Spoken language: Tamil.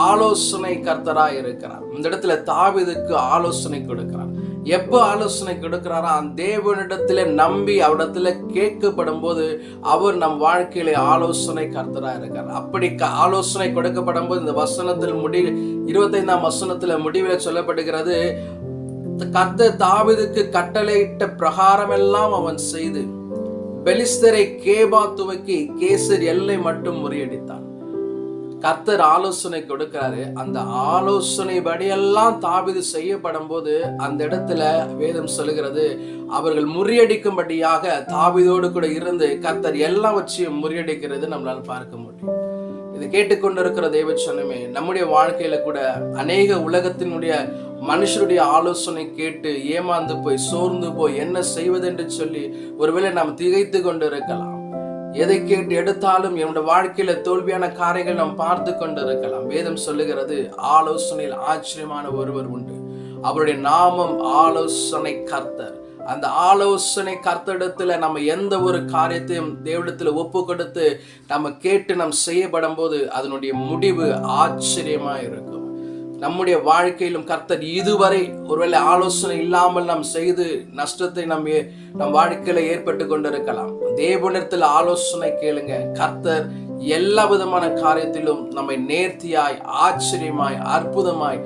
ஆலோசனை கர்த்தராய் இருக்கிறார். இந்த இடத்துல தாவீதுக்கு ஆலோசனை கொடுக்கிறார். எப்ப ஆலோசனை கொடுக்கிறாரா, அந்த தேவனிடத்துல நம்பி அவரிடத்துல கேட்கப்படும் போது அவர் நம் வாழ்க்கையில ஆலோசனை கர்த்தராய் இருக்கிறார். அப்படி ஆலோசனை கொடுக்கப்படும் போது இந்த வசனத்தில் 25ஆம் வசனத்துல முடிவில் சொல்லப்படுகிறது, கர்த்தர் தாவீதுக்கு கட்டளையிட்ட பிரகாரம் எல்லாம் அவன் செய்து பெலிஸ்தரை கேபா துவக்கி கேசர் எல்லை மட்டும் முறியடித்தான். கர்த்தர் ஆலோசனை கொடுக்கிறாரு. அந்த ஆலோசனை படியெல்லாம் தாவீது செய்யப்படும் போது அந்த இடத்துல வேதம் சொல்லுகிறது, அவர்கள் முறியடிக்கும்படியாக தாவீதோடு கூட இருந்து கர்த்தர் எல்லாவற்றையும் முறியடிக்கிறது நம்மளால் பார்க்க முடியும். இதை கேட்டுக்கொண்டிருக்கிற தேவச்சனமே, நம்முடைய வாழ்க்கையில கூட அநேக உலகத்தினுடைய மனுஷருடைய ஆலோசனை கேட்டு ஏமாந்து போய் சோர்ந்து போய் என்ன செய்வது என்று சொல்லி ஒருவேளை நாம் திகைத்து கொண்டு இருக்கலாம். எதை கேட்டு எடுத்தாலும் என்னுடைய வாழ்க்கையில தோல்வியான காரியங்கள் நாம் பார்த்து கொண்டு இருக்கலாம். வேதம் சொல்லுகிறது, ஆலோசனையில் ஆச்சரியமான ஒருவர் உண்டு, அவருடைய நாமம் ஆலோசனை கர்த்தர். அந்த ஆலோசனை கர்த்தரிடத்துல நம்ம எந்த ஒரு காரியத்தையும் தேவனிடத்துல ஒப்பு கொடுத்து நம்ம கேட்டு நாம் செய்யப்படும் போது அதனுடைய முடிவு ஆச்சரியமா இருக்கும். நம்முடைய வாழ்க்கையிலும் கர்த்தர் இதுவரை ஒருவேளை ஆலோசனை இல்லாமல் நாம் செய்து நஷ்டத்தை நம் வாழ்க்கையில ஏற்பட்டு கொண்டிருக்கலாம். தேவனிடத்தில் ஆலோசனை கேளுங்க. கர்த்தர் எல்லா விதமான காரியத்திலும் நம்மை நேர்த்தியாய், ஆச்சரியமாய், அற்புதமாய்,